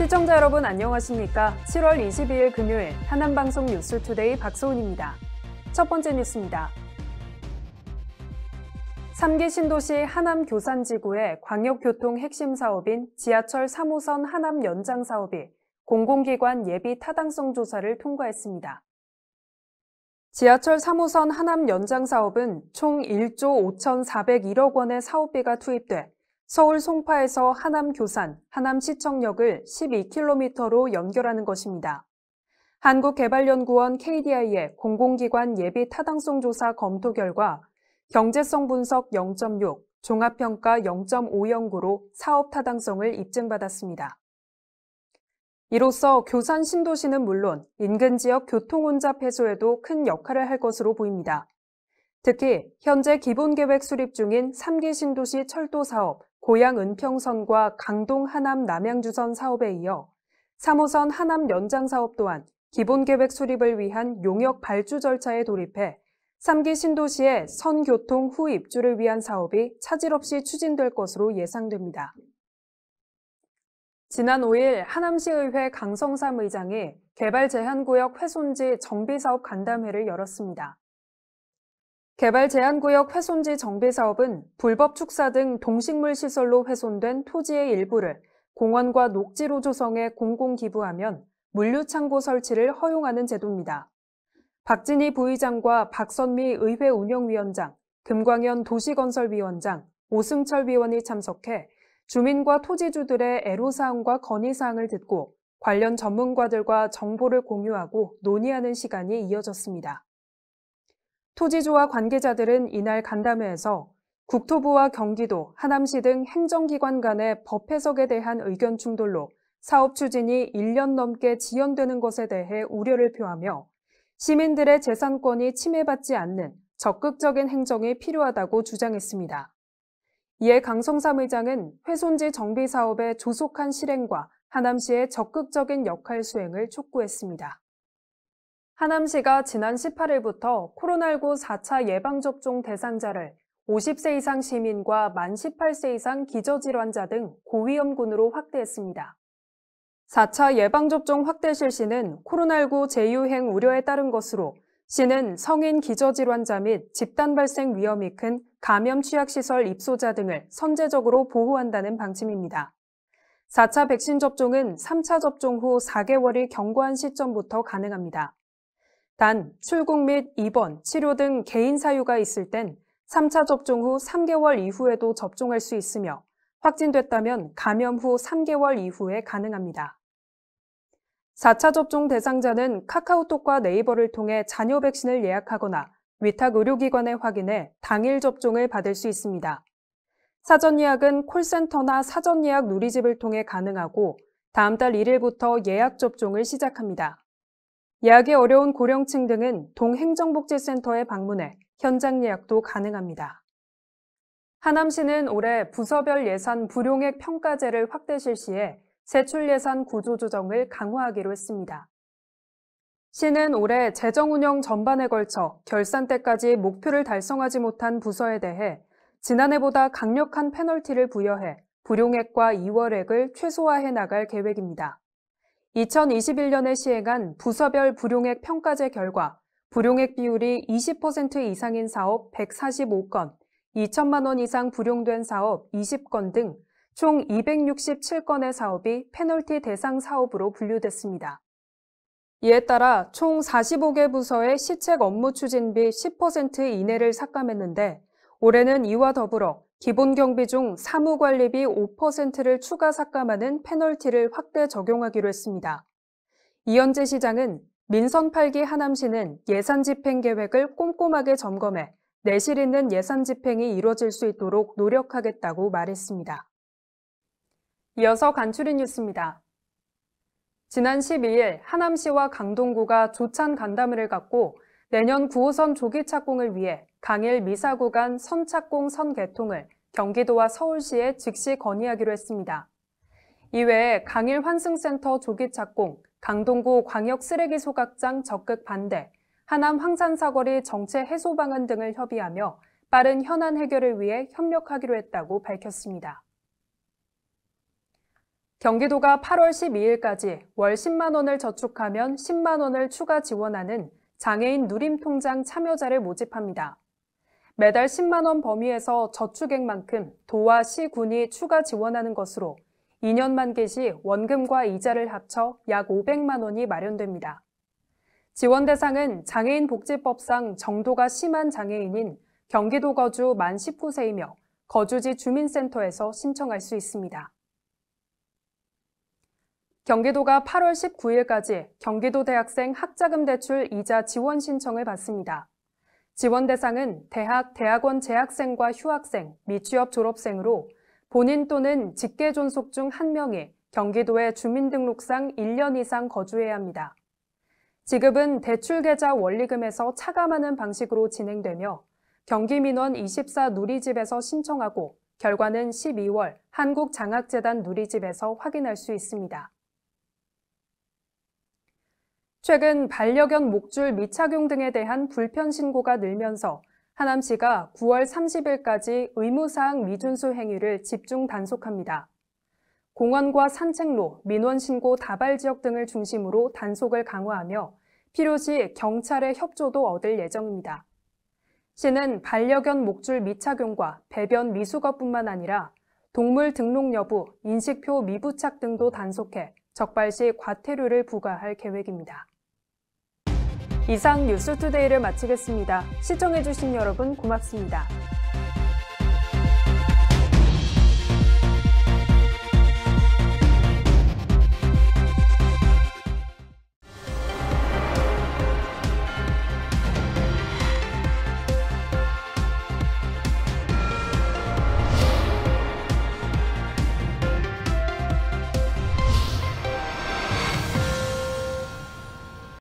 시청자 여러분 안녕하십니까? 7월 22일 금요일 하남방송 뉴스투데이 박소은입니다. 첫 번째 뉴스입니다. 3기 신도시 하남 교산지구의 광역교통 핵심 사업인 지하철 3호선 하남 연장 사업이 공공기관 예비 타당성 조사를 통과했습니다. 지하철 3호선 하남 연장 사업은 총 1조 5,401억 원의 사업비가 투입돼 서울 송파에서 하남 교산, 하남 시청역을 12km로 연결하는 것입니다. 한국개발연구원 KDI의 공공기관 예비 타당성 조사 검토 결과 경제성 분석 0.6, 종합평가 0.5연구로 사업 타당성을 입증받았습니다. 이로써 교산 신도시는 물론 인근 지역 교통 혼잡 해소에도 큰 역할을 할 것으로 보입니다. 특히 현재 기본계획 수립 중인 3기 신도시 철도 사업, 고양 은평선과 강동 하남 남양주선 사업에 이어 3호선 하남 연장 사업 또한 기본계획 수립을 위한 용역 발주 절차에 돌입해 3기 신도시의 선교통 후 입주를 위한 사업이 차질 없이 추진될 것으로 예상됩니다. 지난 5일 하남시의회 강성삼 의장이 개발제한구역 훼손지 정비사업 간담회를 열었습니다. 개발제한구역 훼손지 정비사업은 불법 축사 등 동식물 시설로 훼손된 토지의 일부를 공원과 녹지로 조성해 공공기부하면 물류창고 설치를 허용하는 제도입니다. 박진희 부의장과 박선미 의회 운영위원장, 금광현 도시건설위원장, 오승철 위원이 참석해 주민과 토지주들의 애로사항과 건의사항을 듣고 관련 전문가들과 정보를 공유하고 논의하는 시간이 이어졌습니다. 토지주와 관계자들은 이날 간담회에서 국토부와 경기도, 하남시 등 행정기관 간의 법 해석에 대한 의견 충돌로 사업 추진이 1년 넘게 지연되는 것에 대해 우려를 표하며 시민들의 재산권이 침해받지 않는 적극적인 행정이 필요하다고 주장했습니다. 이에 강성삼 의장은 훼손지 정비 사업의 조속한 실행과 하남시의 적극적인 역할 수행을 촉구했습니다. 하남시가 지난 18일부터 코로나19 4차 예방접종 대상자를 50세 이상 시민과 만 18세 이상 기저질환자 등 고위험군으로 확대했습니다. 4차 예방접종 확대 실시는 코로나19 재유행 우려에 따른 것으로 시는 성인 기저질환자 및 집단 발생 위험이 큰 감염 취약시설 입소자 등을 선제적으로 보호한다는 방침입니다. 4차 백신 접종은 3차 접종 후 4개월이 경과한 시점부터 가능합니다. 단, 출국 및 입원, 치료 등 개인 사유가 있을 땐 3차 접종 후 3개월 이후에도 접종할 수 있으며 확진됐다면 감염 후 3개월 이후에 가능합니다. 4차 접종 대상자는 카카오톡과 네이버를 통해 자녀 백신을 예약하거나 위탁 의료기관에 확인해 당일 접종을 받을 수 있습니다. 사전 예약은 콜센터나 사전 예약 누리집을 통해 가능하고 다음 달 1일부터 예약 접종을 시작합니다. 예약이 어려운 고령층 등은 동행정복지센터에 방문해 현장 예약도 가능합니다. 하남시는 올해 부서별 예산 불용액 평가제를 확대 실시해 세출 예산 구조 조정을 강화하기로 했습니다. 시는 올해 재정 운영 전반에 걸쳐 결산 때까지 목표를 달성하지 못한 부서에 대해 지난해보다 강력한 페널티를 부여해 불용액과 이월액을 최소화해 나갈 계획입니다. 2021년에 시행한 부서별 불용액 평가제 결과 불용액 비율이 20% 이상인 사업 145건, 2천만 원 이상 불용된 사업 20건 등 총 267건의 사업이 페널티 대상 사업으로 분류됐습니다. 이에 따라 총 45개 부서의 시책 업무 추진비 10% 이내를 삭감했는데 올해는 이와 더불어 기본경비 중 사무관리비 5%를 추가 삭감하는 페널티를 확대 적용하기로 했습니다. 이현재 시장은 민선 8기 하남시는 예산 집행 계획을 꼼꼼하게 점검해 내실 있는 예산 집행이 이루어질 수 있도록 노력하겠다고 말했습니다. 이어서 간추린 뉴스입니다. 지난 12일 하남시와 강동구가 조찬 간담회를 갖고 내년 9호선 조기 착공을 위해 강일 미사구간 선착공 선 개통을 경기도와 서울시에 즉시 건의하기로 했습니다. 이외에 강일 환승센터 조기 착공, 강동구 광역 쓰레기 소각장 적극 반대, 하남 황산사거리 정체 해소 방안 등을 협의하며 빠른 현안 해결을 위해 협력하기로 했다고 밝혔습니다. 경기도가 8월 12일까지 월 10만 원을 저축하면 10만 원을 추가 지원하는 장애인 누림통장 참여자를 모집합니다. 매달 10만 원 범위에서 저축액만큼 도와 시, 군이 추가 지원하는 것으로 2년 만기 시 원금과 이자를 합쳐 약 500만 원이 마련됩니다. 지원 대상은 장애인복지법상 정도가 심한 장애인인 경기도 거주 만 19세이며 거주지 주민센터에서 신청할 수 있습니다. 경기도가 8월 19일까지 경기도 대학생 학자금 대출 이자 지원 신청을 받습니다. 지원 대상은 대학, 대학원 재학생과 휴학생, 미취업 졸업생으로 본인 또는 직계 존속 중 한 명이 경기도의 주민등록상 1년 이상 거주해야 합니다. 지급은 대출계좌 원리금에서 차감하는 방식으로 진행되며 경기민원 24 누리집에서 신청하고 결과는 12월 한국장학재단 누리집에서 확인할 수 있습니다. 최근 반려견 목줄 미착용 등에 대한 불편 신고가 늘면서 하남시가 9월 30일까지 의무사항 미준수 행위를 집중 단속합니다. 공원과 산책로, 민원신고 다발지역 등을 중심으로 단속을 강화하며 필요시 경찰의 협조도 얻을 예정입니다. 시는 반려견 목줄 미착용과 배변 미수거뿐만 아니라 동물 등록 여부, 인식표 미부착 등도 단속해 적발시 과태료를 부과할 계획입니다. 이상 뉴스투데이를 마치겠습니다. 시청해주신 여러분 고맙습니다.